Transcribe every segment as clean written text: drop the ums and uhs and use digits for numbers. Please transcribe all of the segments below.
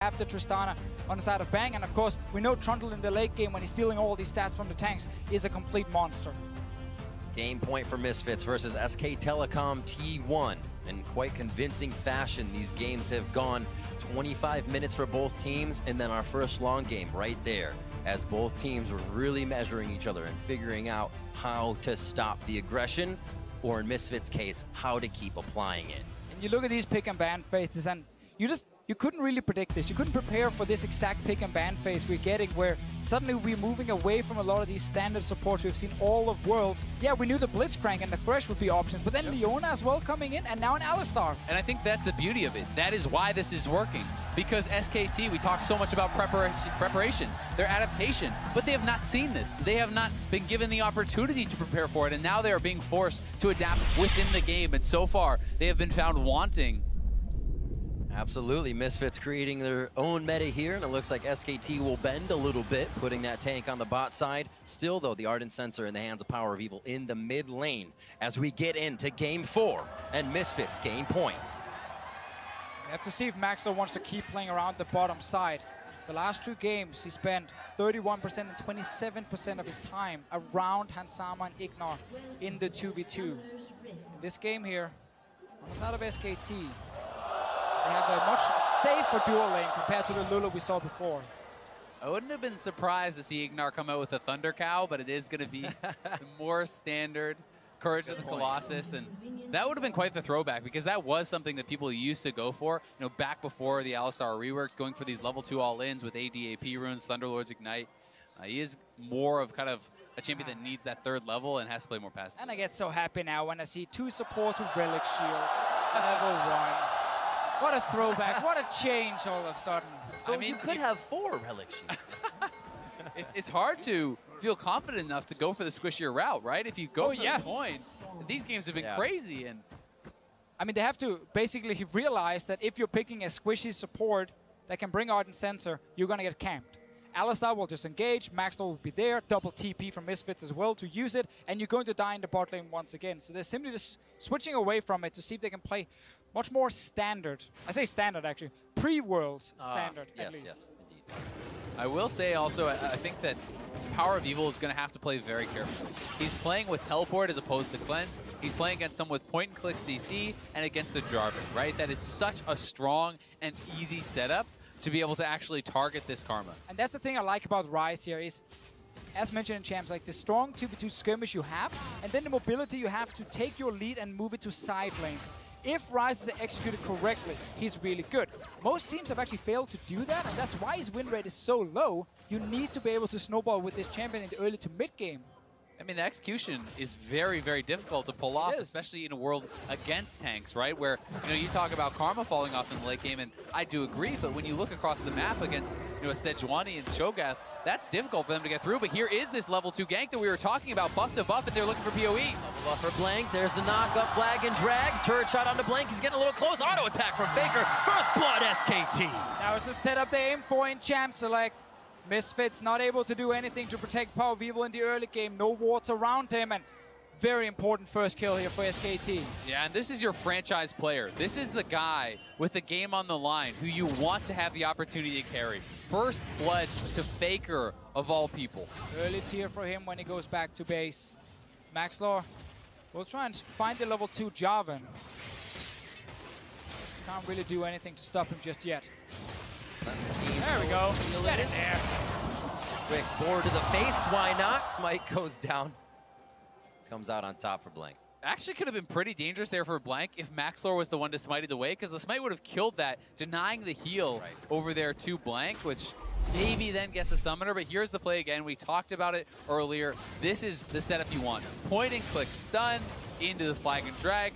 after Tristana on the side of Bang, and of course we know Trundle in the late game when he's stealing all these stats from the tanks is a complete monster. Game point for Misfits versus SK Telecom T1. In quite convincing fashion, these games have gone 25 minutes for both teams, and then our first long game right there, as both teams were really measuring each other and figuring out how to stop the aggression, or in Misfits' case, how to keep applying it. And you look at these pick and ban phases, and you couldn't really predict this. You couldn't prepare for this exact pick and ban phase we're getting, where suddenly we're moving away from a lot of these standard supports we've seen all of Worlds. Yeah, we knew the Blitzcrank and the Thresh would be options, but then Leona as well coming in, and now an Alistar. And I think that's the beauty of it. That is why this is working. Because SKT, we talk so much about preparation, their adaptation, but they have not seen this. They have not been given the opportunity to prepare for it, and now they are being forced to adapt within the game, and so far, they have been found wanting. Absolutely, Misfits creating their own meta here, and it looks like SKT will bend a little bit, putting that tank on the bot side. Still, though, the Ardent Sensor in the hands of Power of Evil in the mid lane as we get into Game 4, and Misfits gain point. We have to see if Maxwell wants to keep playing around the bottom side. The last 2 games, he spent 31% and 27% of his time around Hansama and Ignar in the 2v2. In this game here, on the side of SKT, they have a much safer dual lane compared to the Lulu we saw before. I wouldn't have been surprised to see Ignar come out with a Thunder Cow, but it is going to be the more standard Courage of the Colossus, and that would have been quite the throwback, because that was something that people used to go for, you know, back before the Alistar reworks, going for these level 2 all-ins with ADAP runes, Thunderlord's Ignite. He is more of kind of a champion that needs that 3rd level and has to play more passive. And I get so happy now when I see 2 supports with Relic Shield, level 1. What a throwback, what a change all of a sudden. Well, I mean, you could have 4 Relic Shield. It's hard to feel confident enough to go for the squishier route, right? If you go for the point, these games have been crazy. And I mean, they have to basically realize that if you're picking a squishy support that can bring Ardent Sensor, you're going to get camped. Alistar will just engage, Maxwell will be there, double TP from Misfits as well to use it, and you're going to die in the bot lane once again. So they're simply just switching away from it to see if they can play much more standard. I say standard, actually. Pre-Worlds standard, at least. Yes, indeed. I will say also, I think that Power of Evil is going to have to play very carefully. He's playing with Teleport as opposed to Cleanse. He's playing against some with point-and-click CC and against the Jarvan, right? That is such a strong and easy setup to be able to actually target this Karma. And that's the thing I like about Ryze here is, as mentioned in Champs, like the strong 2v2 skirmish you have, and then the mobility you have to take your lead and move it to side lanes. If Ryze is executed correctly, he's really good. Most teams have actually failed to do that, and that's why his win rate is so low. You need to be able to snowball with this champion in the early to mid game. I mean, the execution is very, very difficult to pull off, especially in a world against tanks, right? Where, you know, you talk about Karma falling off in the late game, and I do agree, but when you look across the map against, you know, a Sejuani and Shogath, that's difficult for them to get through. But here is this level 2 gank that we were talking about, buff to buff, and they're looking for PoE. Buff for Blank, there's the knock-up flag and drag. Turret shot onto Blank, he's getting a little close. Auto attack from Faker, first blood SKT. Now it's the setup they aim for in Champ Select. Misfits not able to do anything to protect Power of Evil in the early game. No wards around him, and very important first kill here for SKT. Yeah, and this is your franchise player. This is the guy with the game on the line who you want to have the opportunity to carry. First blood to Faker, of all people. Early tier for him when he goes back to base. Maxlor will try and find the level 2 Jarvan. Can't really do anything to stop him just yet. There we go. Get it there. Quick board to the face. Why not? Smite goes down. Comes out on top for Blank. Actually could have been pretty dangerous there for Blank if Maxlor was the one to smite it away, because the smite would have killed that, denying the heal over there to Blank, which maybe then gets a summoner. But here's the play again. We talked about it earlier. This is the setup you want. Point and click stun into the flag and drag.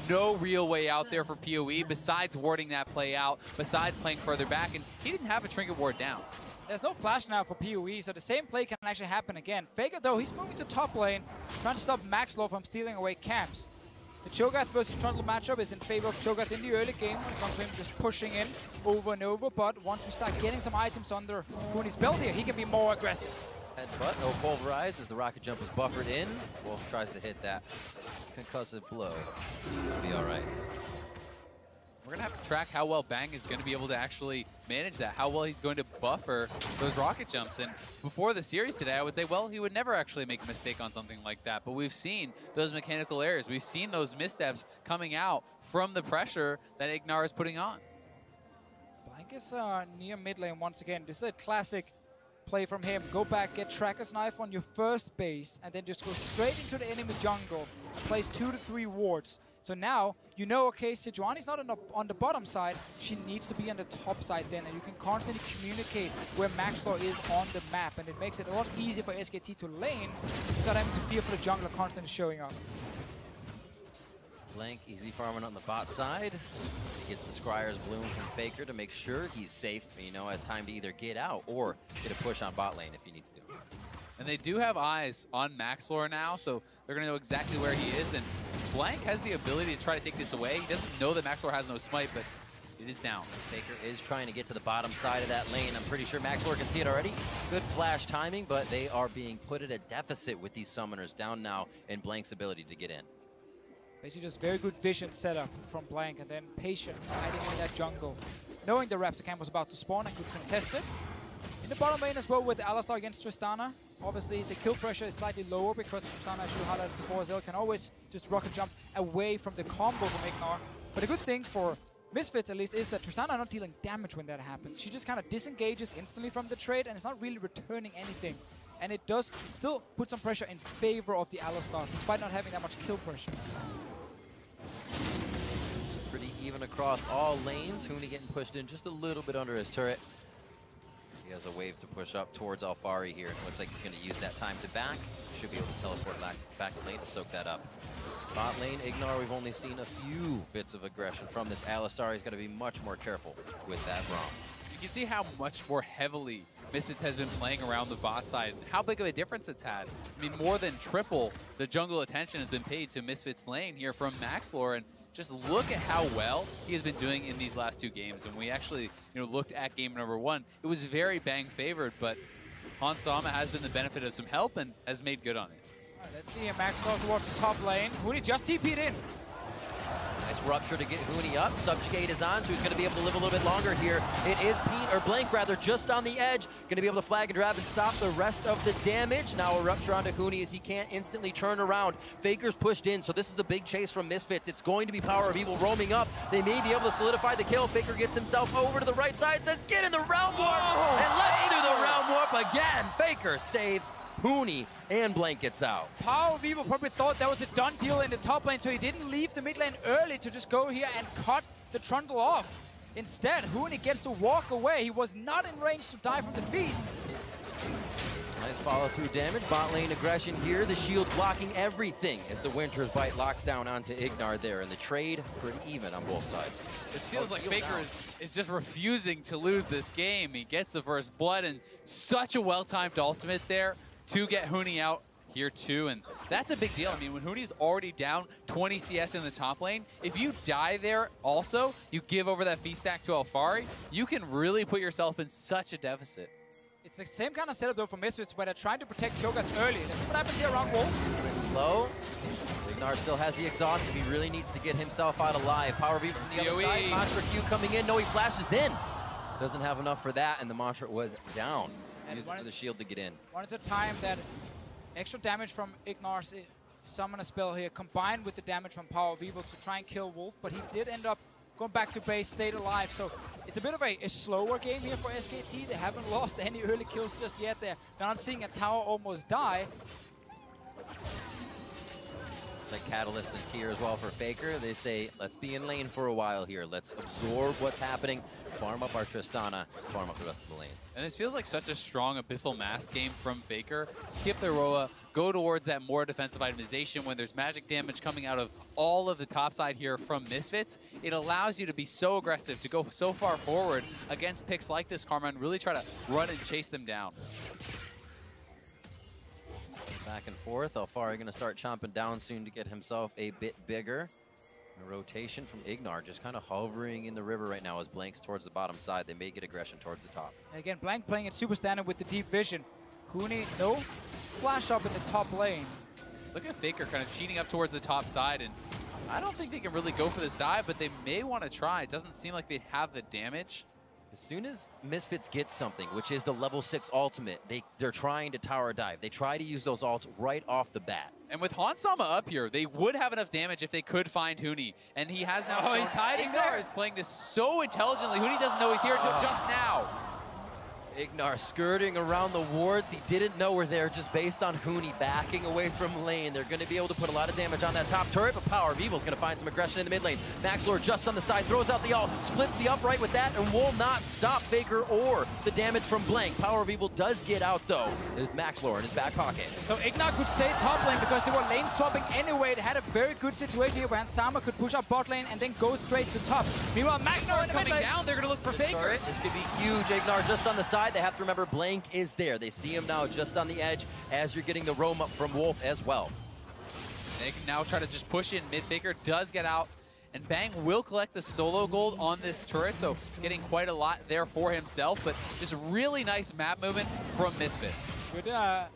No real way out there for PoE besides warding that play out, besides playing further back, and he didn't have a trinket ward down. There's no flash now for PoE, so the same play can actually happen again. Faker, though, he's moving to top lane, trying to stop Maxlor from stealing away camps. The Cho'Gath versus Trundle matchup is in favor of Cho'Gath in the early game when it comes to him just pushing in over and over, but once we start getting some items under Cooney's belt here, he can be more aggressive. Headbutt, no pulverize as the rocket jump is buffered in. Wolf tries to hit that concussive blow. It'll be all right. We're going to have to track how well Bang is going to be able to actually manage that, how well he's going to buffer those rocket jumps. And before the series today, I would say, well, he would never actually make a mistake on something like that. But we've seen those mechanical errors. We've seen those missteps coming out from the pressure that Ignar is putting on. Blank is near mid lane once again. This is a classic play from him. Go back, get Tracker's Knife on your first base, and then just go straight into the enemy jungle and place 2 to 3 wards. So now, you know, okay, Sejuani's not on the bottom side, she needs to be on the top side then, and you can constantly communicate where Maxlaw is on the map, and it makes it a lot easier for SKT to lane without having to fear for the jungler constantly showing up. Blank easy farming on the bot side. He gets the Scryer's Bloom from Faker to make sure he's safe, you know, has time to either get out or get a push on bot lane if he needs to. And they do have eyes on Maxlaw now, so they're going to know exactly where he is. And Blank has the ability to try to take this away. He doesn't know that Maxlaw has no smite, but it is down. Faker is trying to get to the bottom side of that lane. I'm pretty sure Maxlaw can see it already. Good flash timing, but they are being put at a deficit with these summoners down now in Blank's ability to get in. Basically just very good vision setup from Blank, and then patience hiding in that jungle. Knowing the Raptor camp was about to spawn and could contest it. In the bottom lane as well with Alistar against Tristana. Obviously the kill pressure is slightly lower because Tristana, as you highlighted before, Zell can always just rocket jump away from the combo from Ignar. But a good thing for Misfits at least is that Tristana not dealing damage when that happens. She just kind of disengages instantly from the trade and it's not really returning anything. And it does still put some pressure in favor of the Alistar, despite not having that much kill pressure. Pretty even across all lanes. Huni getting pushed in just a little bit under his turret. He has a wave to push up towards Alfari here. Looks like he's going to use that time to back. Should be able to teleport back to lane to soak that up. Bot lane, Ignar, we've only seen a few bits of aggression from this Alistar. He's got to be much more careful with that ROM. You can see how much more heavily Misfits has been playing around the bot side and how big of a difference it's had. I mean, more than triple the jungle attention has been paid to Misfits lane here from Maxlaw, and just look at how well he has been doing in these last 2 games. And we actually, looked at game number 1. It was very Bang favored, but Hans Sama has been the benefit of some help and has made good on it. All right, let's see Maxlaw towards the top lane. Huni just TP'd in. Nice rupture to get Huni up. Subjugate is on, so he's going to be able to live a little bit longer here. It is Blank rather, just on the edge. Going to be able to flag and grab and stop the rest of the damage. Now a rupture onto Huni as he can't instantly turn around. Faker's pushed in, so this is a big chase from Misfits. It's going to be Power of Evil roaming up. They may be able to solidify the kill. Faker gets himself over to the right side, says get in the round warp, and let's do the round warp again. Faker saves Huni, and Blank gets out. Power of Evil probably thought that was a done deal in the top lane, so he didn't leave the mid lane early to just go here and cut the Trundle off. Instead, Huni gets to walk away. He was not in range to die from the feast. Nice follow-through damage. Bot lane aggression here. The shield blocking everything as the Winter's Bite locks down onto Ignar there. And the trade pretty even on both sides. It feels like Faker is just refusing to lose this game. He gets the first blood and such a well-timed ultimate there to get Huni out here too, and that's a big deal. I mean, when Huni's already down 20 CS in the top lane, if you die there also, you give over that feast stack to Alfari, you can really put yourself in such a deficit. It's the same kind of setup though for Misfits, where they're trying to protect Cho'Gath early. Let's see what happens here around Wolf. Slow. Ignar still has the exhaust if he really needs to get himself out alive. Power of Evil from the other side. Mantra Q coming in. No, he flashes in. Doesn't have enough for that, and the Mantra was down. Used it for the shield to get in. Wanted to time that extra damage from Ignar's summoner spell here, combined with the damage from Power of Evil to try and kill Wolf, but he did end up going back to base, stayed alive. So it's a bit of a slower game here for SKT. They haven't lost any early kills just yet. They're not seeing a tower almost die. It's like Catalyst and Tier as well for Faker. They say, let's be in lane for a while here. Let's absorb what's happening. Farm up our Tristana, farm up the rest of the lanes. And this feels like such a strong Abyssal Mask game from Faker. Skip the Roa, go towards that more defensive itemization when there's magic damage coming out of all of the top side here from Misfits. It allows you to be so aggressive, to go so far forward against picks like this, Karma, and really try to run and chase them down. Back and forth. Alfari going to start chomping down soon to get himself a bit bigger. A rotation from Ignar, just kind of hovering in the river right now as Blank's towards the bottom side. They may get aggression towards the top. Again, Blank playing it super standard with the deep vision. Huni, no flash up in the top lane. Look at Faker kind of cheating up towards the top side, and I don't think they can really go for this dive, but they may want to try. It doesn't seem like they have the damage. As soon as Misfits get something, which is the level 6 ultimate, they're trying to tower dive. They try to use those ults right off the bat. And with Hansama up here, they would have enough damage if they could find Huni. And he has now. Oh, he's hiding there. Ignar is playing this so intelligently. Huni doesn't know he's here until just now. Ignar skirting around the wards. He didn't know we're there just based on Huni backing away from lane. They're going to be able to put a lot of damage on that top turret, but Power of Evil's going to find some aggression in the mid lane. Maxlord just on the side, throws out the ult, splits the upright with that, and will not stop Faker or the damage from Blank. Power of Evil does get out, though. There's Maxlord in his back pocket. So Ignar could stay top lane because they were lane swapping anyway. They had a very good situation here where Hansama could push up bot lane and then go straight to top. Meanwhile, Maxlord is coming down. They're going to look for Faker. Turret, this could be huge. Ignar just on the side. They have to remember Blank is there. They see him now just on the edge as you're getting the roam up from Wolf as well. They can now try to just push in mid. Faker does get out, and Bang will collect the solo gold on this turret, so getting quite a lot there for himself, but just really nice map movement from Misfits. Good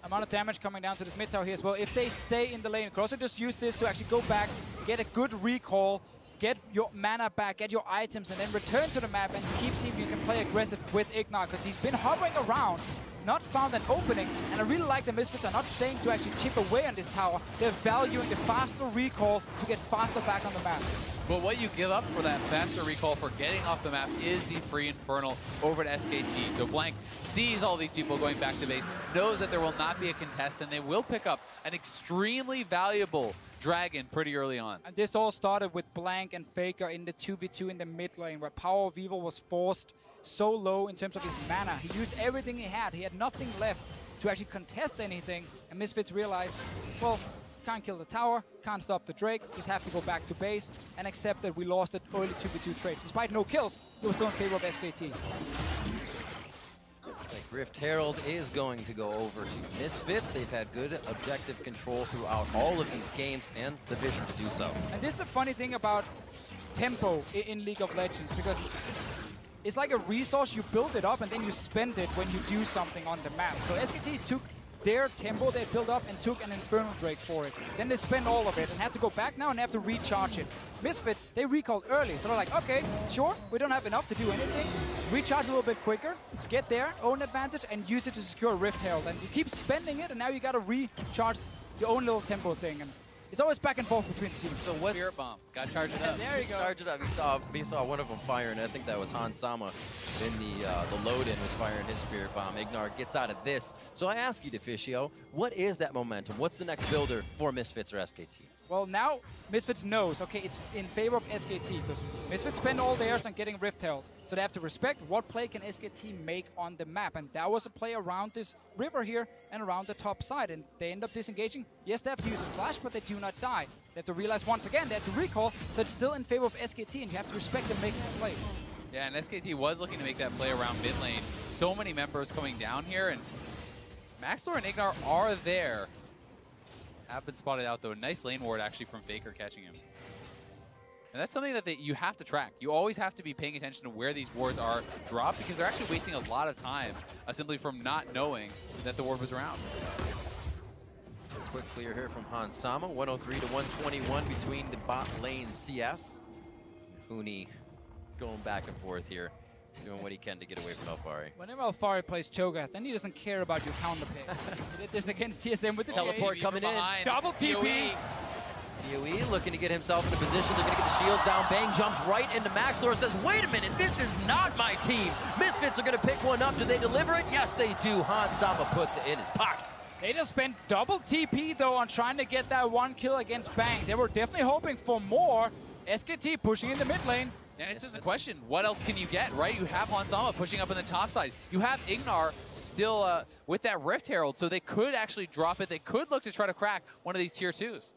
amount of damage coming down to this mid tower here as well. If they stay in the lane, you could also just use this to actually go back, get a good recall, get your mana back, get your items, and then return to the map and keep seeing if you can play aggressive with Ignar, because he's been hovering around, not found an opening, and I really like the Misfits are not staying to actually chip away on this tower. They're valuing the faster recall to get faster back on the map. But what you give up for that faster recall for getting off the map is the free Infernal over to SKT. So Blank sees all these people going back to base, knows that there will not be a contest, and they will pick up an extremely valuable Dragon pretty early on. And this all started with Blank and Faker in the 2v2 in the mid lane, where Power of Evil was forced so low in terms of his mana. He used everything he had. He had nothing left to actually contest anything, and Misfits realized, well, can't kill the tower, can't stop the Drake, just have to go back to base and accept that we lost the early 2v2 trades. Despite no kills, it was still in favor of SKT. Rift Herald is going to go over to Misfits. They've had good objective control throughout all of these games and the vision to do so. And this is the funny thing about tempo in League of Legends, because it's like a resource. You build it up and then you spend it when you do something on the map. So SKT took their tempo they built up and took an Infernal Drake for it. Then they spent all of it and had to go back now and have to recharge it. Misfits, they recalled early, so they're like, okay, sure, we don't have enough to do anything. Recharge a little bit quicker, get there, own advantage, and use it to secure Rift Herald. And you keep spending it, and now you gotta recharge your own little tempo thing. And it's always back and forth between the teams. So what's Spirit Bomb? Got to charge it up. There you go. Charge it up. We saw one of them firing. I think that was Hansama in the load-in was firing his Spirit Bomb. Ignar gets out of this. So I ask you, Deficio, what is that momentum? What's the next builder for Misfits or SKT? Well, now Misfits knows, okay, it's in favor of SKT, because Misfits spend all theirs on getting Rift Herald. So they have to respect what play can SKT make on the map. And that was a play around this river here and around the top side. And they end up disengaging. Yes, they have to use a flash, but they do not die. They have to realize once again they have to recall, so it's still in favor of SKT, and you have to respect them making the play. Yeah, and SKT was looking to make that play around mid lane. So many members coming down here, and Maxlord and Ignar are there. Have been spotted out, though. A nice lane ward, actually, from Faker catching him. And that's something that you have to track. You always have to be paying attention to where these wards are dropped, because they're actually wasting a lot of time simply from not knowing that the ward was around. Quick clear here from Hansama. 103 to 121 between the bot lane CS. Huni going back and forth here, doing what he can to get away from Alfari. Whenever Alfari plays Cho'Gath, then he doesn't care about your counter pick. He did this against TSM with the teleport coming in. Double TP. DOE looking to get himself in a position. They're going to get the shield down. Bang jumps right into Maxlord, says, wait a minute, this is not my team. Misfits are going to pick one up. Do they deliver it? Yes, they do. Hansama puts it in his pocket. They just spent double TP, though, on trying to get that one kill against Bang. They were definitely hoping for more. SKT pushing in the mid lane. And it's just a question, what else can you get, right? You have Hansama pushing up on the top side. You have Ignar still with that Rift Herald, so they could actually drop it. They could look to try to crack one of these tier 2s.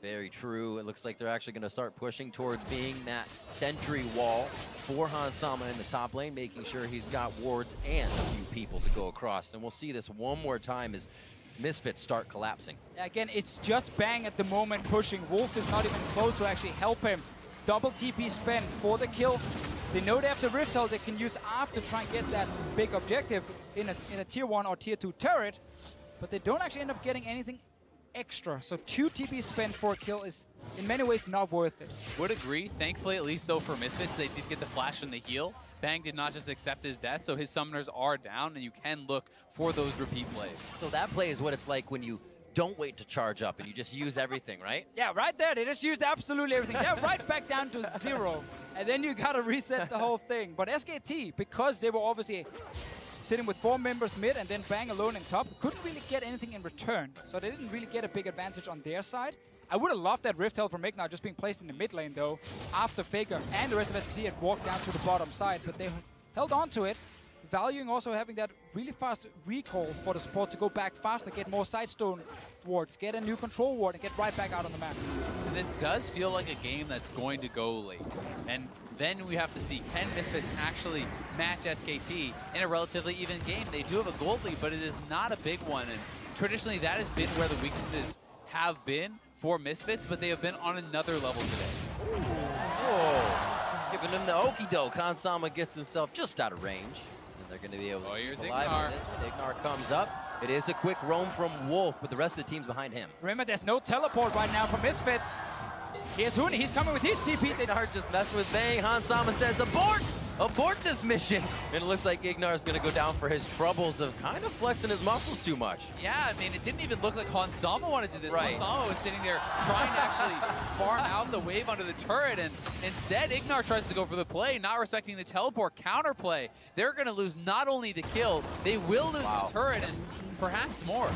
Very true. It looks like they're actually going to start pushing towards being that sentry wall for Hansama in the top lane, making sure he's got wards and a few people to go across. And we'll see this one more time as Misfits start collapsing. Again, it's just Bang at the moment pushing. Wolf is not even close to actually help him. Double TP spend for the kill. They know they have the Rift Herald they can use after trying to get that big objective in a tier 1 or tier 2 turret, but they don't actually end up getting anything extra. So 2 TP spent for a kill is in many ways not worth it. Would agree. Thankfully, at least though for Misfits, they did get the flash and the heal. Bang did not just accept his death, so his summoners are down, and you can look for those repeat plays. So that play is what it's like when you don't wait to charge up and you just use everything, right? Yeah, right there. They just used absolutely everything. They're right back down to 0. And then you got to reset the whole thing. But SKT, because they were obviously sitting with 4 members mid and then Bang alone in top, couldn't really get anything in return. So they didn't really get a big advantage on their side. I would have loved that Rift Held from Ignar just being placed in the mid lane, though, after Faker and the rest of SKT had walked down to the bottom side. But they held on to it, valuing also having that really fast recall for the support to go back faster, get more sidestone wards, get a new control ward, and get right back out on the map. This does feel like a game that's going to go late. And then we have to see, can Misfits actually match SKT in a relatively even game? They do have a gold lead, but it is not a big one. And traditionally, that has been where the weaknesses have been for Misfits, but they have been on another level today. Whoa. Giving him the okie doke. Hansama gets himself just out of range. And they're going to be able to keep alive on this one. Ignar comes up. It is a quick roam from Wolf, but the rest of the team's behind him. Remember, there's no teleport right now for Misfits. Here's Huni. He's coming with his TP. Ignar just messing with Bang. Hansama says, abort! Abort this mission! And it looks like Ignar's going to go down for his troubles of kind of flexing his muscles too much. Yeah, I mean, it didn't even look like Hansama wanted to do this. Right. Hansama was sitting there trying to actually farm out the wave under the turret, and instead Ignar tries to go for the play, not respecting the teleport counterplay. They're going to lose not only the kill, they will lose the turret and perhaps more.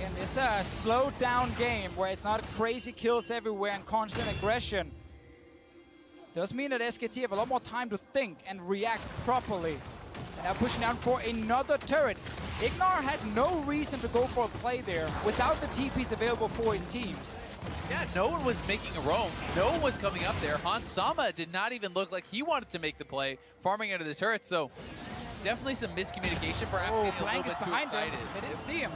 And it's a slowed down game where it's not crazy kills everywhere and constant aggression. Does mean that SKT have a lot more time to think and react properly. And now pushing down for another turret. Ignar had no reason to go for a play there without the TPs available for his team. Yeah, no one was making a roam. No one was coming up there. Hansama did not even look like he wanted to make the play, farming under the turret. So definitely some miscommunication, perhaps getting a little bit too excited. They didn't see him.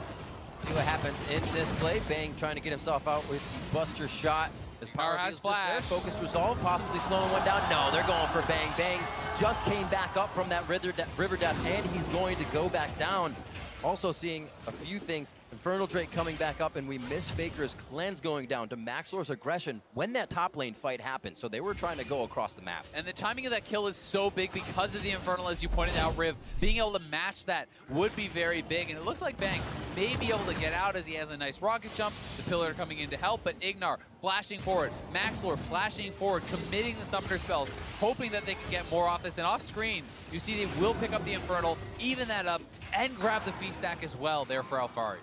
See what happens in this play. Bang trying to get himself out with the Buster shot. His power has flash. Focus resolve, possibly slowing one down. No, they're going for Bang. Bang just came back up from that river death, and he's going to go back down. Also seeing a few things. Infernal Drake coming back up, and we miss Faker's cleanse going down to Maxlor's aggression when that top lane fight happened. So they were trying to go across the map. And the timing of that kill is so big because of the Infernal, as you pointed out, Riv. Being able to match that would be very big, and it looks like Bang may be able to get out as he has a nice rocket jump. The Pillar coming in to help, but Ignar flashing forward. Maxlor flashing forward, committing the summoner spells, hoping that they can get more off this. And off screen, you see they will pick up the Infernal, even that up, and grab the feast stack as well there for Alphari.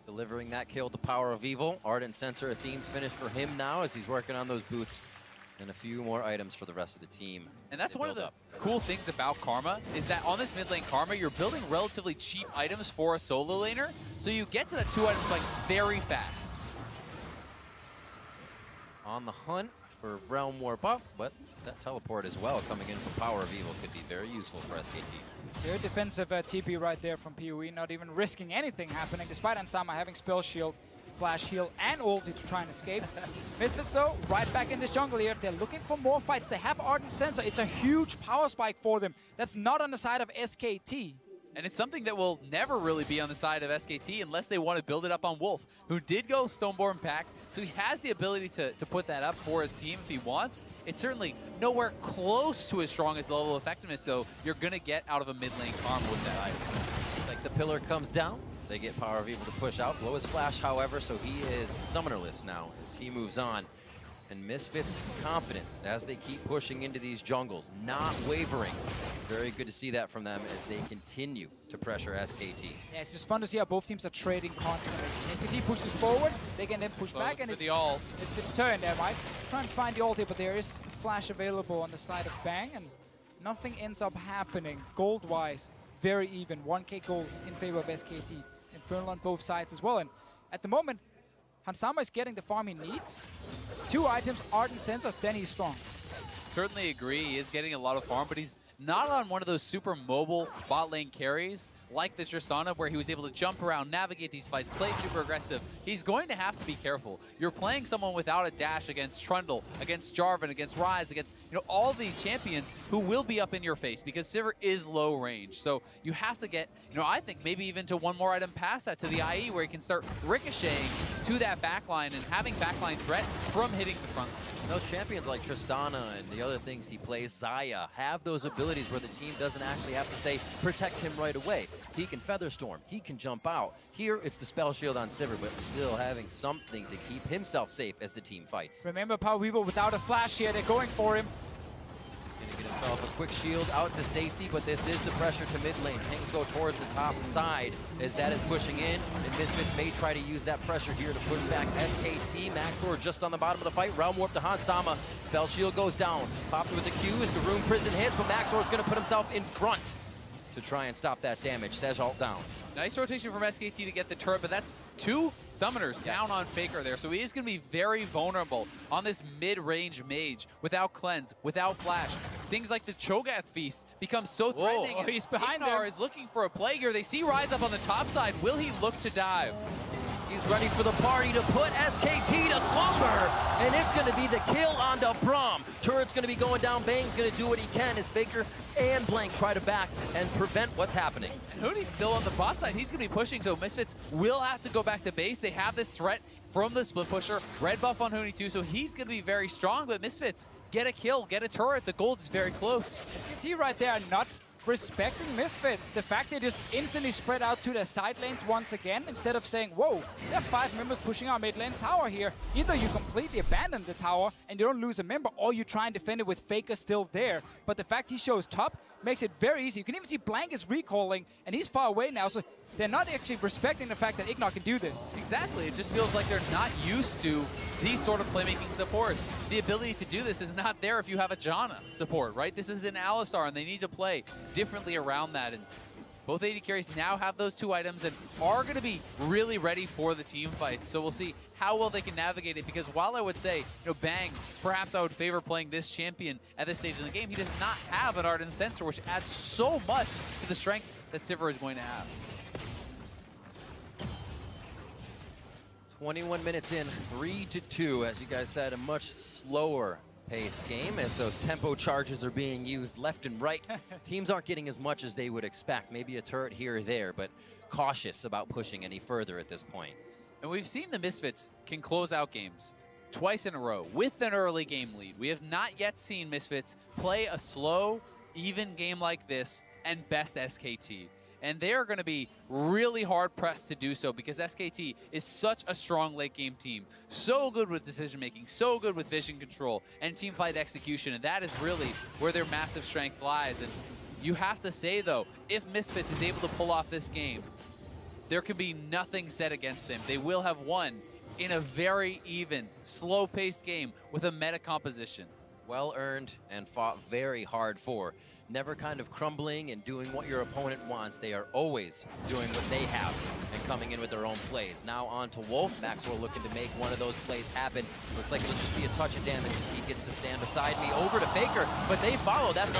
Delivering that kill to Power of Evil. Ardent Sensor, a theme's finish for him now as he's working on those boots. And a few more items for the rest of the team. And that's one of the cool things about Karma, is that on this mid lane Karma, you're building relatively cheap items for a solo laner, so you get to the 2 items like very fast. On the hunt for Realm Warp up, but that teleport as well coming in from Power of Evil could be very useful for SKT. Very defensive TP right there from PoE, not even risking anything happening, despite Hansama having Spell Shield, Flash Heal, and ulti to try and escape. Misfits, though, right back in this jungle here. They're looking for more fights. They have Ardent Sensor. It's a huge power spike for them. That's not on the side of SKT. And it's something that will never really be on the side of SKT unless they want to build it up on Wolf, who did go Stoneborn Pact, so he has the ability to put that up for his team if he wants. It's certainly nowhere close to as strong as the level of effectiveness, so you're going to get out of a mid lane Karma with that item. Like the Pillar comes down, they get Power of Evil to push out. Blow his flash, however, so he is summonerless now as he moves on. And Misfits' confidence as they keep pushing into these jungles, not wavering. Very good to see that from them as they continue to pressure SKT. Yeah, it's just fun to see how both teams are trading constantly. SKT pushes forward, they can then push back, and it's turned there, right? Try and find the ulti, but there is flash available on the side of Bang, and nothing ends up happening gold-wise. Very even, 1k gold in favor of SKT. Infernal on both sides as well, and at the moment, Hansama is getting the farm he needs. 2 items, Ardent Sensor, then he's strong. Certainly agree, he is getting a lot of farm, but he's not on one of those super mobile bot lane carries like the Tristana, where he was able to jump around, navigate these fights, play super aggressive. He's going to have to be careful. You're playing someone without a dash against Trundle, against Jarvan, against Ryze, against all these champions who will be up in your face because Sivir is low range. So you have to get, I think maybe even to one more item past that, to the IE, where he can start ricocheting to that backline and having backline threat from hitting the front line. Those champions like Tristana and the other things he plays, Xayah, have those abilities where the team doesn't actually have to say, protect him right away. He can Featherstorm, he can jump out. Here, it's the spell shield on Sivir, but still having something to keep himself safe as the team fights. Remember, Poweweevil without a flash here, they're going for him. Gonna get himself a quick shield out to safety, but this is the pressure to mid lane. Things go towards the top side as that is pushing in, and Misfits may try to use that pressure here to push back SKT. Maxlor just on the bottom of the fight. Realm Warp to Hansama. Spell shield goes down. Popped with the Q as the Rune Prison hits, but Maxlor is going to put himself in front to try and stop that damage. Sej ult down. Nice rotation from SKT to get the turret, but that's 2 summoners down on Faker there. So he is going to be very vulnerable on this mid-range mage without cleanse, without flash. Things like the Cho'Gath Feast become so threatening. Oh, he's behind Ignar there. is looking for a play here. They see Ryze up on the top side. Will he look to dive? He's ready for the party to put SKT to slumber, and it's going to be the kill onto Braum. Turret's going to be going down. Bang's going to do what he can as Faker and Blank try to back and prevent what's happening. And Hooney's still on the bot side. He's going to be pushing, so Misfits will have to go back to base. They have this threat from the split pusher. Red buff on Hooney too, so he's going to be very strong, but Misfits get a kill, get a turret. The gold is very close. SKT right there not respecting Misfits. The fact they just instantly spread out to their side lanes once again, instead of saying, whoa, there are 5 members pushing our mid lane tower here. Either you completely abandon the tower and you don't lose a member, or you try and defend it with Faker still there. But the fact he shows top makes it very easy. You can even see Blank is recalling, and he's far away now, so they're not actually respecting the fact that Ignar can do this. Exactly. It just feels like they're not used to these sort of playmaking supports. The ability to do this is not there if you have a Janna support, right? This is an Alistar, and they need to play differently around that. And both AD carries now have those 2 items and are going to be really ready for the team fights. So we'll see how well they can navigate it, because while I would say, Bang, perhaps I would favor playing this champion at this stage in the game, he does not have an Ardent Censer, which adds so much to the strength that Sivir is going to have. 21 minutes in, 3-2. As you guys said, a much slower paced game as those tempo charges are being used left and right. Teams aren't getting as much as they would expect. Maybe a turret here or there, but cautious about pushing any further at this point. And we've seen the Misfits can close out games twice in a row with an early game lead. We have not yet seen Misfits play a slow, even game like this and best SKT. And they are going to be really hard-pressed to do so, because SKT is such a strong late-game team. So good with decision-making, so good with vision control, and team-fight execution, and that is really where their massive strength lies. And you have to say, though, if Misfits is able to pull off this game, there can be nothing said against them. They will have won in a very even, slow-paced game with a meta composition. Well earned and fought very hard for. Never kind of crumbling and doing what your opponent wants. They are always doing what they have and coming in with their own plays. Now on to Wolf. Maxwell looking to make one of those plays happen. Looks like it'll just be a touch of damage as he gets the stand beside me. Over to Faker, but they follow. That's the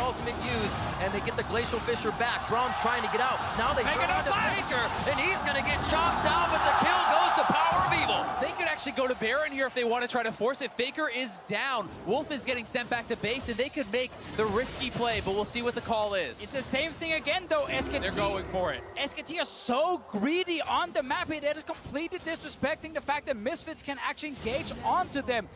ultimate use, and they get the Glacial Fissure back. Braum's trying to get out. Now they throw it to Faker, and he's going to get chopped down, but the kill goes to Power of Evil. They could actually go to Baron here if they want to try to force it. Faker is down. Wolf is getting sent back to base, and they could make the risky play, but we'll see what the call is. It's the same thing again, though. SKT, they're going for it. SKT are so greedy on the map here. They're just completely disrespecting the fact that Misfits can actually engage onto them.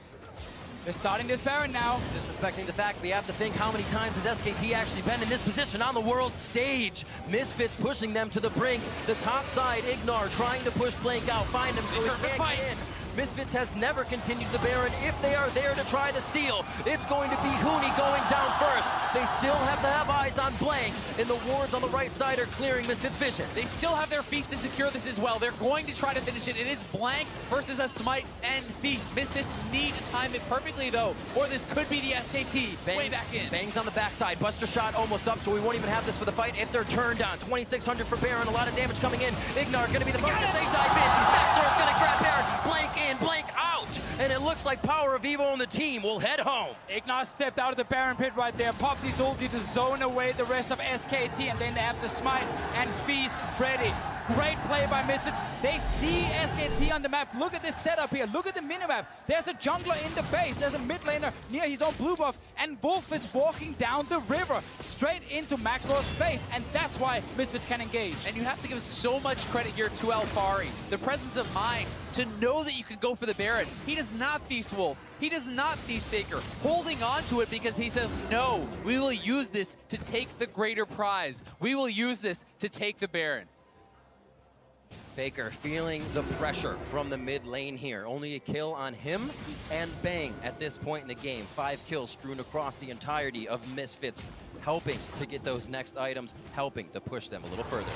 They're starting this Baron now. Disrespecting the fact we have to think how many times has SKT actually been in this position on the world stage. Misfits pushing them to the brink. The top side, Ignar trying to push Blank out, find him so he can't get in. Misfits has never continued the Baron if they are there to try to steal. It's going to be Hooney going down first. They still have to have eyes on Blank, and the wards on the right side are clearing Misfits' vision. They still have their Feast to secure this as well. They're going to try to finish it. It is Blank versus a Smite and Feast. Misfits need to time it perfectly, though, or this could be the SKT way back in. Bangs on the backside. Buster shot almost up, so we won't even have this for the fight if they're turned on. 2,600 for Baron. A lot of damage coming in. Ignar going to be the first to say dive in. Maxor's going to grab Baron. Blank in, Blank out. and it looks like Power of Evo and the team will head home. Ignar stepped out of the Baron pit right there, popped his ulti to zone away the rest of SKT, and then they have the smite and feast ready. Great play by Misfits. They see SKT on the map. Look at this setup here. Look at the minimap. There's a jungler in the base. There's a mid laner near his own blue buff. And Wolf is walking down the river straight into Maxlor's face. And that's why Misfits can engage. And you have to give so much credit here to Alfari. The presence of mind to know that you can go for the Baron. He does not feast Wolf. He does not feast Faker. Holding on to it because he says, no, we will use this to take the greater prize. We will use this to take the Baron. Faker feeling the pressure from the mid lane here. Only a kill on him and Bang at this point in the game. 5 kills strewn across the entirety of Misfits, helping to get those next items, helping to push them a little further.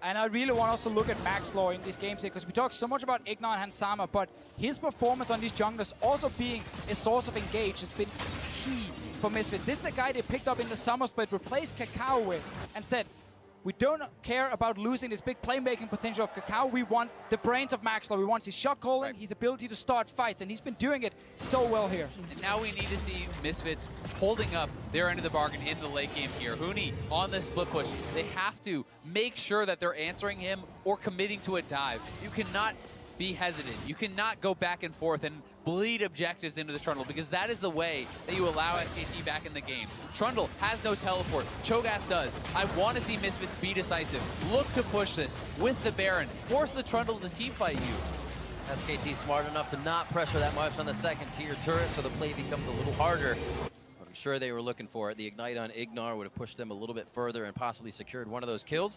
And I really want us to look at Maxlor in these games here, because we talk so much about Ignar and Hansama, but his performance on these junglers also being a source of engage has been key for Misfits. This is a guy they picked up in the summer split, replaced Kakao with, and said, we don't care about losing this big playmaking potential of Kakao. We want the brains of Maxlor. We want his shot calling, his ability to start fights, and he's been doing it so well here. And now we need to see Misfits holding up their end of the bargain in the late game here. Huni on the split push. They have to make sure that they're answering him or committing to a dive. You cannot be hesitant. You cannot go back and forth and bleed objectives into the Trundle, because that is the way that you allow SKT back in the game. Trundle has no teleport. Cho'Gath does. I want to see Misfits be decisive. Look to push this with the Baron. Force the Trundle to teamfight you. SKT smart enough to not pressure that much on the second tier turret, so the play becomes a little harder. But I'm sure they were looking for it. The Ignite on Ignar would have pushed them a little bit further and possibly secured one of those kills.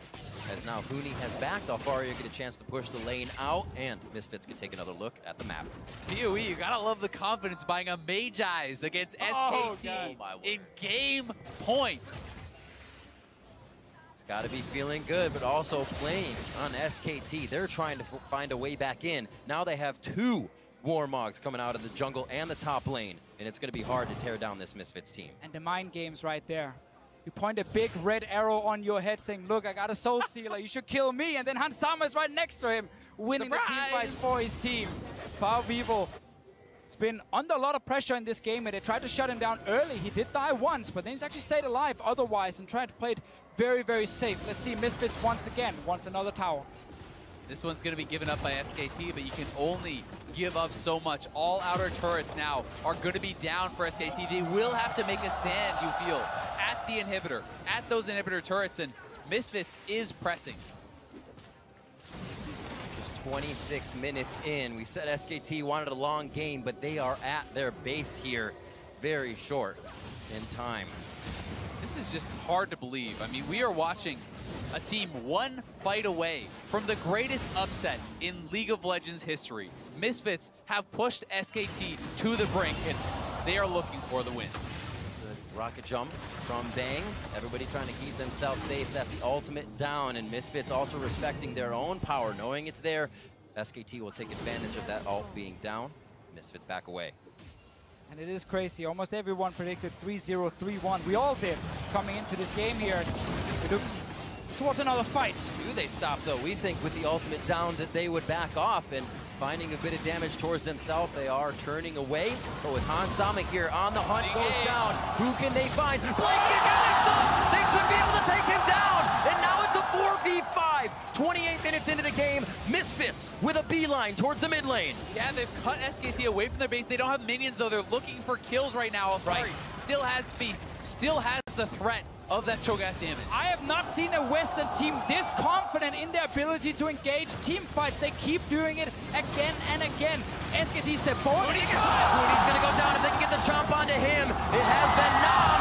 As now Huni has backed, Alfaria get a chance to push the lane out, and Misfits can take another look at the map. PoE, you gotta love the confidence buying a Magi against SKT in game point. It's got to be feeling good, but also playing on SKT. They're trying to find a way back in. Now they have 2 Warmogs coming out of the jungle and the top lane, and it's going to be hard to tear down this Misfits team. And the mind games right there. You point a big red arrow on your head saying, look, I got a soul stealer, you should kill me. And then Hansama is right next to him, winning the team fights for his team. Power of Evo has been under a lot of pressure in this game, and they tried to shut him down early. He did die once, but then he's actually stayed alive otherwise and tried to play it very, very safe. Let's see Misfits once again, wants another tower. This one's going to be given up by SKT, but you can only give up so much. All outer turrets now are going to be down for SKT. They will have to make a stand, you feel, at the inhibitor, at those inhibitor turrets, and Misfits is pressing. Just 26 minutes in. We said SKT wanted a long game, but they are at their base here very short in time. This is just hard to believe. I mean, we are watching a team one fight away from the greatest upset in League of Legends history. Misfits have pushed SKT to the brink, and they are looking for the win. It's a rocket jump from Bang. Everybody trying to keep themselves safe. That's the ultimate down, and Misfits also respecting their own power, knowing it's there. SKT will take advantage of that ult being down. Misfits back away. And it is crazy. Almost everyone predicted 3-0, 3-1. We all did coming into this game here. We look towards another fight. Do they stop, though? We think with the ultimate down that they would back off, and finding a bit of damage towards themselves. They are turning away. But with Hansama here on the hunt, goes down. Who can they find? Blanket gets up! They could be able to take him down! And now it's a 4v5. 28 minutes into the game, Misfits with a beeline towards the mid lane. Yeah, they've cut SKT away from their base. They don't have minions, though. They're looking for kills right now. Right. Still has Feast, still has the threat of that Cho'Gath damage. I have not seen a Western team this confident in their ability to engage team fights. They keep doing it again and again. SKT step forward. He's gonna go down if they can get the chomp onto him. It has been knocked.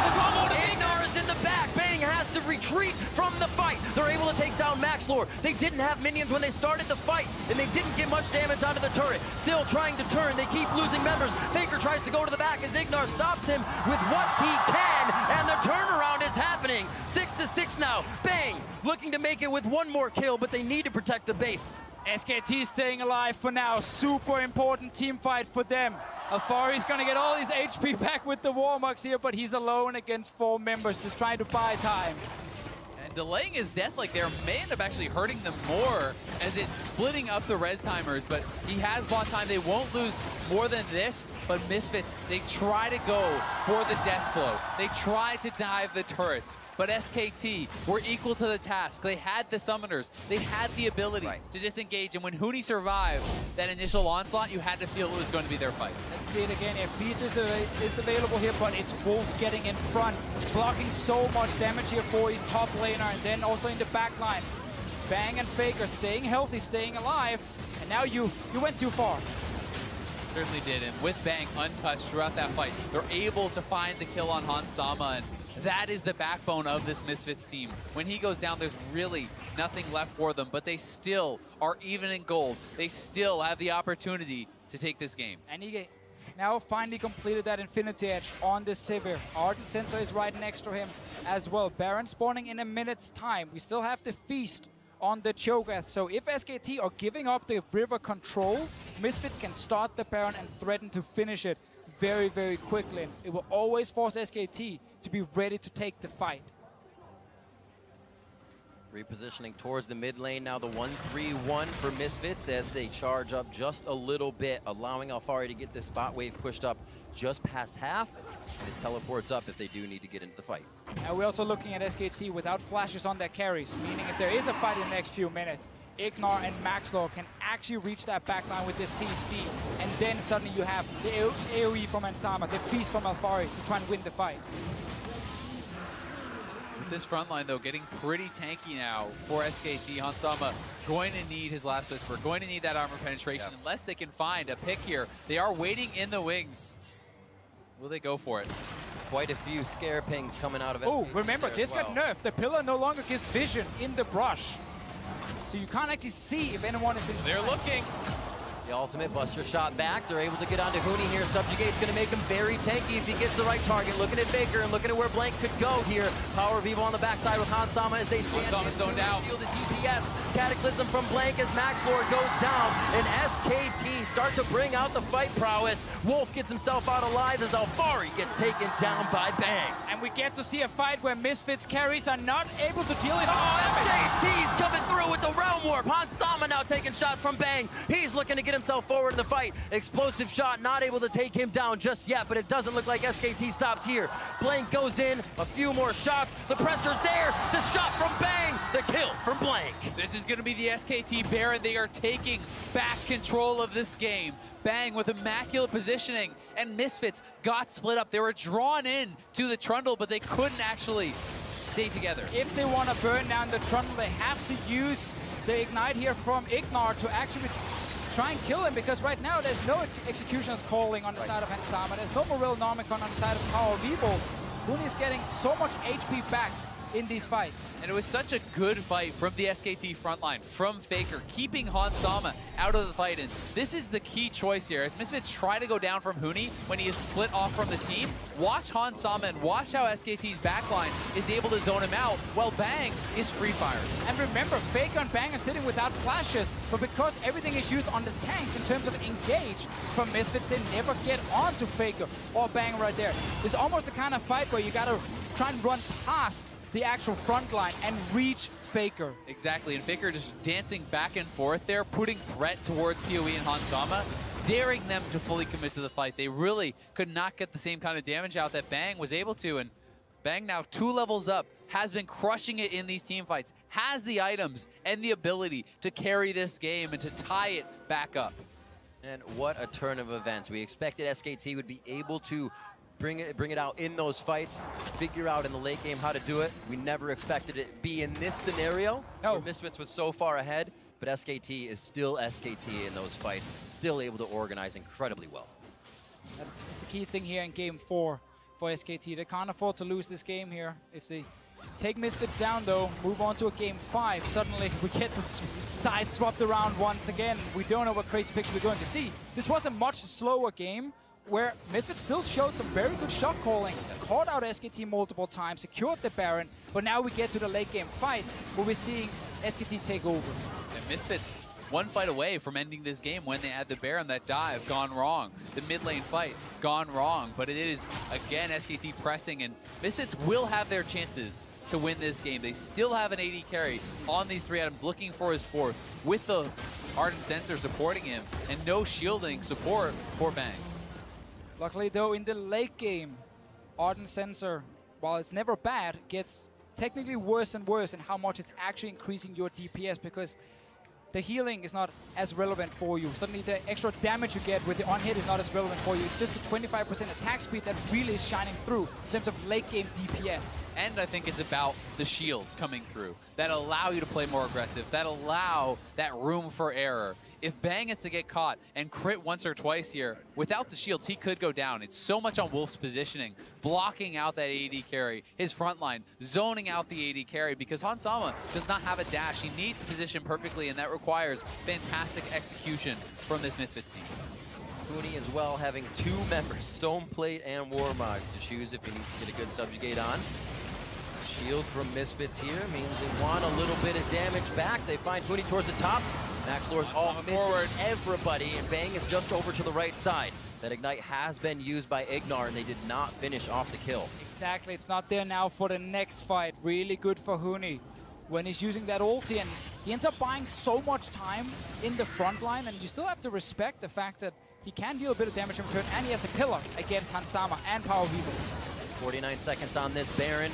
Ignar is in the back. Bang has to retreat from the fight. They're able to take down Maxlor. They didn't have minions when they started the fight, and they didn't get much damage onto the turret. Still trying to turn. They keep losing members. Faker tries to go to the back as Ignar stops him with what he can, and the turnaround is happening. 6-6 now. Bang looking to make it with one more kill, but they need to protect the base. SKT staying alive for now. Super important team fight for them. Alfari's gonna get all his HP back with the Warmogs here, but he's alone against 4 members, just trying to buy time. And delaying his death like there may end up actually hurting them more as it's splitting up the res timers, but he has bought time. They won't lose more than this, but Misfits, they try to go for the death blow. They try to dive the turrets, but SKT were equal to the task. They had the summoners. They had the ability to disengage, and when Huni survived that initial onslaught, you had to feel it was going to be their fight. Let's see it again. Yeah, Beast is available here, but it's Wolf getting in front, blocking so much damage here for his top laner, and then also in the back line. Bang and Faker staying healthy, staying alive, and now you went too far. Certainly did, and with Bang untouched throughout that fight, they're able to find the kill on Hans Sama, and that is the backbone of this Misfits team. When he goes down, there's really nothing left for them, but they still are even in gold. They still have the opportunity to take this game. And he now finally completed that Infinity Edge on the Sivir. Ardent Center is right next to him as well. Baron spawning in a minute's time. We still have the Feast on the Cho'Gath. So if SKT are giving up the river control, Misfits can start the Baron and threaten to finish it very, very quickly. It will always force SKT to be ready to take the fight. Repositioning towards the mid lane now, the 1-3-1 for Misfits as they charge up just a little bit, allowing Alfari to get this bot wave pushed up just past half, and his teleports up if they do need to get into the fight. Now we're also looking at SKT without flashes on their carries, meaning if there is a fight in the next few minutes, Ignar and Maxlaw can actually reach that backline with the CC, and then suddenly you have the AoE from Ansama, the Feast from Alfari to try and win the fight. With this front line, though, getting pretty tanky now for SKT. Hans Sama going to need his Last Whisper, going to need that armor penetration, unless they can find a pick here. They are waiting in the wings. Will they go for it? Quite a few scare pings coming out of SKT. Oh, remember, this got nerfed. The pillar no longer gives vision in the brush. So you can't actually see if anyone is inside. They're looking. The ultimate buster shot back. They're able to get onto Huni here. Subjugate's going to make him very tanky if he gets the right target. Looking at Faker and looking at where Blank could go here. Power Vivo on the backside with Hans Sama as they stand. Hans Sama's zoned out. Field of DPS. Cataclysm from Blank as Max Lord goes down. And SKT start to bring out the fight prowess. Wolf gets himself out alive as Alfari gets taken down by Bang. And we get to see a fight where Misfits carries are not able to deal with SKT's coming through with the Realm Warp. Hans Sama now taking shots from Bang. He's looking to get himself forward in the fight. Explosive shot, not able to take him down just yet, but it doesn't look like SKT stops here. Blank goes in, a few more shots. The pressure's there. The shot from Bang. The kill from Blank. This is going to be the SKT Baron. They are taking back control of this game. Bang with immaculate positioning, and Misfits got split up. They were drawn in to the Trundle, but they couldn't actually stay together. If they want to burn down the Trundle, they have to use the Ignite here from Ignar to actually try and kill him, because right now there's no Executioner's Calling on the side of Hansama. There's no Morel Nomicon on the side of Power Vivo. Huni's getting so much HP back in these fights. And it was such a good fight from the SKT frontline, from Faker, keeping Hans Sama out of the fight. And this is the key choice here. As Misfits try to go down from Huni when he is split off from the team, watch Hans Sama and watch how SKT's backline is able to zone him out while Bang is free fired. And remember, Faker and Bang are sitting without flashes, but because everything is used on the tank in terms of engage from Misfits, they never get onto Faker or Bang right there. It's almost the kind of fight where you gotta try and run past the actual front line and reach Faker. Exactly, and Faker just dancing back and forth there, putting threat towards PoE and Hans Sama, daring them to fully commit to the fight. They really could not get the same kind of damage out that Bang was able to, and Bang now 2 levels up, has been crushing it in these team fights, has the items and the ability to carry this game and to tie it back up. And what a turn of events. We expected SKT would be able to bring it out in those fights, figure out in the late game how to do it. We never expected it to be in this scenario. No. Where Misfits was so far ahead, but SKT is still SKT in those fights, still able to organize incredibly well. That's the key thing here in Game 4 for SKT. They can't afford to lose this game here. If they take Misfits down, though, move on to a Game 5, suddenly we get the side swapped around once again. We don't know what crazy picture we're going to see. This was a much slower game, where Misfits still showed some very good shot calling, caught out SKT multiple times, secured the Baron, but now we get to the late game fight where we're seeing SKT take over. And Misfits one fight away from ending this game when they had the Baron. That dive gone wrong. The mid lane fight gone wrong, but it is again SKT pressing, and Misfits will have their chances to win this game. They still have an AD carry on these 3 items looking for his 4th with the Ardent Sensor supporting him and no shielding support for Bang. Luckily though, in the late game, Ardent Sensor, while it's never bad, gets technically worse and worse in how much it's actually increasing your DPS, because the healing is not as relevant for you. Suddenly the extra damage you get with the on-hit is not as relevant for you. It's just the 25% attack speed that really is shining through in terms of late game DPS. And I think it's about the shields coming through that allow you to play more aggressive, that allow that room for error. If Bang is to get caught and crit once or twice here, without the shields, he could go down. It's so much on Wolf's positioning, blocking out that AD carry, his front line, zoning out the AD carry, because Hans Sama does not have a dash. He needs to position perfectly, and that requires fantastic execution from this Misfits team. Huni as well having 2 members, Stoneplate and Warmogs, to choose if you need to get a good subjugate on. Shield from Misfits here means they want a little bit of damage back. They find Huni towards the top. Maxlor's all forward, everybody, and Bang is just over to the right side. That Ignite has been used by Ignar, and they did not finish off the kill. Exactly, it's not there now for the next fight. Really good for Huni when he's using that ulti, and he ends up buying so much time in the front line, and you still have to respect the fact that he can deal a bit of damage in return, and he has a pillar against Hans Sama and Power Vivo. 49 seconds on this Baron.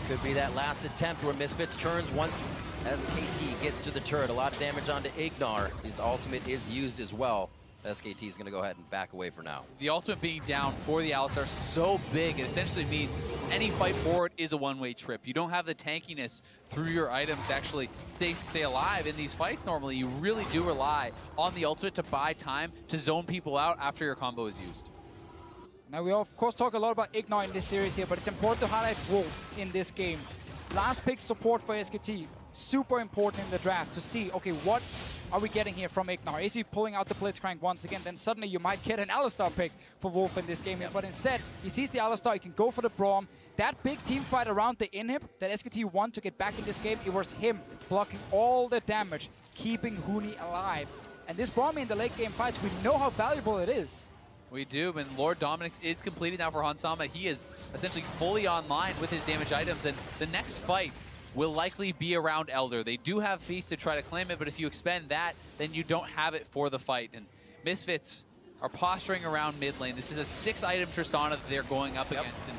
Could be that last attempt where Misfits turns once SKT gets to the turret. A lot of damage onto Ignar. His ultimate is used as well. SKT is going to go ahead and back away for now. The ultimate being down for the Alistar so big, it essentially means any fight forward is a one-way trip. You don't have the tankiness through your items to actually stay alive in these fights normally. You really do rely on the ultimate to buy time to zone people out after your combo is used. Now we of course talk a lot about Ignar in this series here, but it's important to highlight Wolf in this game. Last pick support for SKT, super important in the draft to see, okay, what are we getting here from Ignar? Is he pulling out the Blitzcrank once again? Then suddenly you might get an Alistar pick for Wolf in this game. Yep. But instead, he sees the Alistar, he can go for the Braum. That big team fight around the inhib that SKT won to get back in this game, it was him blocking all the damage, keeping Huni alive. And this Braum in the late game fights, we know how valuable it is. We do, and Lord Dominic's is completed now for Hans Sama. He is essentially fully online with his damage items, and the next fight will likely be around Elder. They do have Feast to try to claim it, but if you expend that, then you don't have it for the fight. And Misfits are posturing around mid lane. This is a 6-item Tristana that they're going up against, and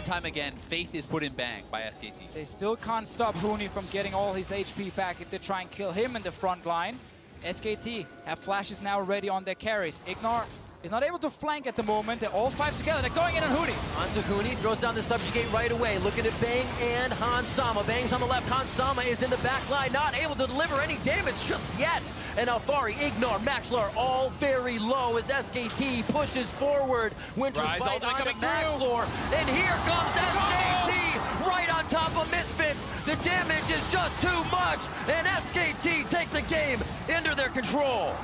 time again, faith is put in Bang by SKT. They still can't stop Huni from getting all his HP back if they try and kill him in the front line. SKT have flashes now ready on their carries. Ignar is not able to flank at the moment. They're all 5 together. They're going in on Huni. Onto Huni, throws down the subjugate right away. Looking at Bang and Hans Sama. Bang's on the left. Hans Sama is in the back line, not able to deliver any damage just yet. And Alfari, Ignar, Maxlor, all very low as SKT pushes forward. Winter Rise fight onto coming Maxlor. And here comes SKT right on top of Misfits. The damage is just too much. And SKT take the game into their control.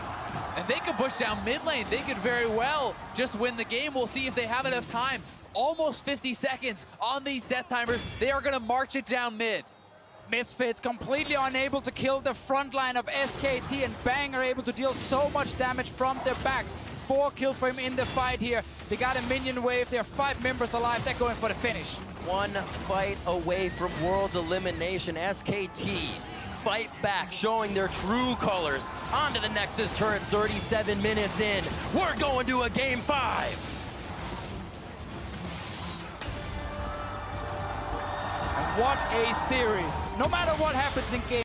And they could push down mid lane. They could very well just win the game. We'll see if they have enough time. Almost 50 seconds on these death timers. They are going to march it down mid. Misfits completely unable to kill the front line of SKT, and Bang are able to deal so much damage from their back. 4 kills for him in the fight here. They got a minion wave. There are 5 members alive. They're going for the finish. 1 fight away from World's elimination. SKT fight back, showing their true colors. On to the Nexus turrets, 37 minutes in. We're going to a game 5. What a series. No matter what happens in game